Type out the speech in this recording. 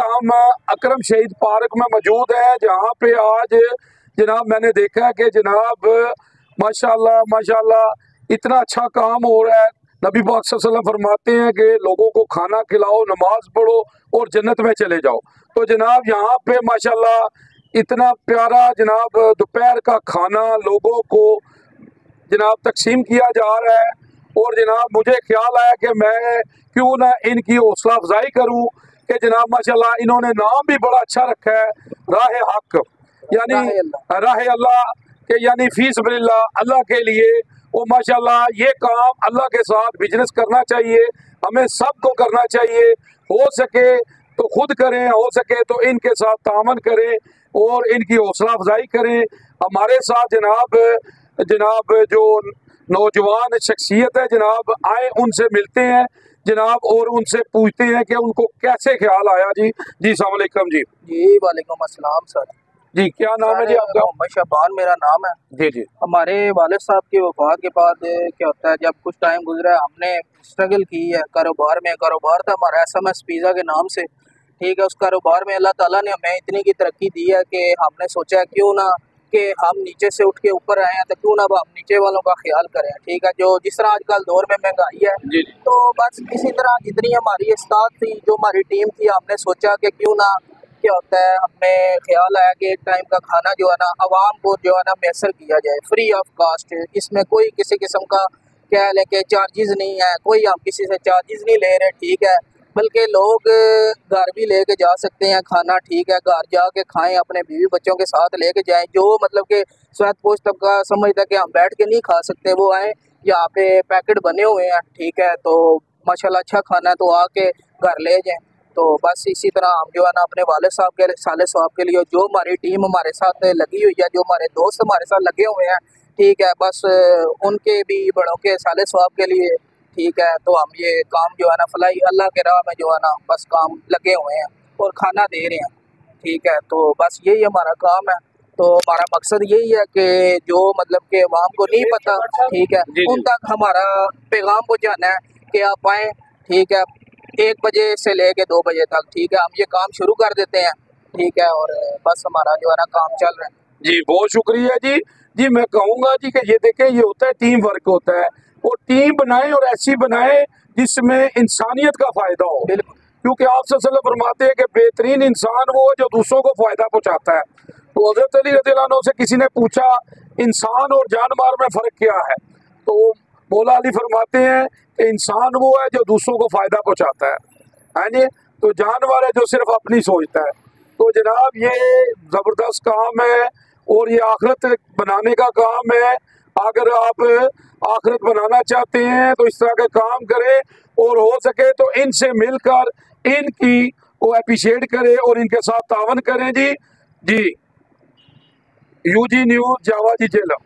हम अकरम शहीद पार्क में मौजूद है, जहाँ पे आज जनाब मैंने देखा है कि जनाब माशाल्लाह माशाल्लाह इतना अच्छा काम हो रहा है। नबी पाक सल्लल्लाहु अलैहि वसल्लम फरमाते हैं कि लोगों को खाना खिलाओ, नमाज पढ़ो और जन्नत में चले जाओ। तो जनाब यहाँ पे माशाल्लाह इतना प्यारा जनाब दोपहर का खाना लोगों को जनाब तकसीम किया जा रहा है। और जनाब मुझे ख्याल आया कि मैं क्यों ना इनकी हौसला अफजाई करूँ कि जनाब माशाल्लाह इन्होंने नाम भी बड़ा अच्छा रखा है, राह हक यानी राह अल्लाह के यानी फी सबिलिल्लाह अल्लाह के लिए। और माशाल्लाह ये काम अल्लाह के साथ बिजनेस करना चाहिए, हमें सबको करना चाहिए। हो सके तो खुद करें, हो सके तो इनके साथ तामन करें और इनकी हौसला अफजाई करें। हमारे साथ जनाब जो नौजवान शख्सियत है जनाब आए, उनसे मिलते हैं जनाब और उनसे पूछते हैं कि उनको कैसे ख्याल आया। जी अस्सलाम वालेकुम। जी वालेकुम अस्सलाम सर। जी क्या नाम है जी आपका? मोहम्मद शबान मेरा नाम है। जी हमारे वालिद साहब की वफात के बाद क्या होता है, जब कुछ टाइम गुजरा है हमने स्ट्रगल की है कारोबार में। कारोबार था हमारा SMS पिज़्ज़ा के नाम से, ठीक है। उस कारोबार में अल्लाह ताला ने हमें इतनी की तरक्की दी है कि हमने सोचा है क्यों ना कि हम नीचे से उठ के ऊपर आए हैं, तो क्यों ना हम नीचे वालों का ख्याल करें, ठीक है। जो जिस तरह आजकल दौर में महंगाई है, तो बस इसी तरह जितनी हमारी इस्ताद थी, जो हमारी टीम थी, हमने सोचा कि क्यों ना क्या होता है, हमें ख्याल आया कि एक टाइम का खाना जो है ना आवाम को जो है ना मैसर किया जाए फ्री ऑफ कास्ट। इसमें कोई किसी किस्म का क्या है कि चार्जेस नहीं है, कोई हम किसी से चार्जेस नहीं ले रहे, ठीक है। बल्कि लोग घर भी लेके जा सकते हैं खाना, ठीक है। घर जाके खाएं, अपने बीवी बच्चों के साथ लेके जाएं। जो मतलब कि स्वायत्तपोष तबका समझता है कि हम बैठ के नहीं खा सकते, वो आए, यहाँ पे पैकेट बने हुए हैं, ठीक है। तो माशाल्लाह अच्छा खाना है, तो आके घर ले जाएं। तो बस इसी तरह हम जो है ना अपने वाले साहब के साले साहब के लिए, जो हमारी टीम हमारे साथ लगी हुई है, जो हमारे दोस्त हमारे साथ लगे हुए हैं, ठीक है, बस उनके भी बड़ों के साले साहब के लिए, ठीक है। तो हम ये काम जो है ना फलाई अल्लाह के राह में जो है ना बस काम लगे हुए हैं और खाना दे रहे हैं, ठीक है। तो बस यही हमारा काम है। तो हमारा मकसद यही है कि जो मतलब कि अवाम को नहीं पता, ठीक है, उन तक हमारा पैगाम पहुँचाना है कि आप आएँ, ठीक है, 1 बजे से लेके 2 बजे तक, ठीक है। हम ये काम शुरू कर देते हैं, ठीक है, और बस हमारा जो है ना काम चल रहा है। जी बहुत शुक्रिया जी मैं कहूँगा जी कि ये देखें, ये होता है टीम वर्क होता है, और टीम बनाए और ऐसी बनाए जिसमें इंसानियत का फायदा हो। क्योंकि आप सल्लल्लाहु अलैहि वसल्लम फरमाते हैं कि बेहतरीन इंसान वो है जो दूसरों को फायदा पहुँचाता है। तो हज़रत अली रज़ियल्लाहु अन्हु से किसी ने पूछा इंसान और जानवर में फ़र्क क्या है, तो मौला अली फरमाते हैं कि इंसान वो है जो दूसरों को फायदा पहुँचाता है जी, तो जानवर है जो सिर्फ अपनी सोचता है। तो जनाब ये ज़बरदस्त काम है और ये आखिरत बनाने का काम है। अगर आप आखिरत बनाना चाहते हैं तो इस तरह के काम करें, और हो सके तो इनसे मिलकर इनकी को अप्रिशिएट करें और इनके साथ तावन करें। जी UG न्यूज़ जावा जी जेलम।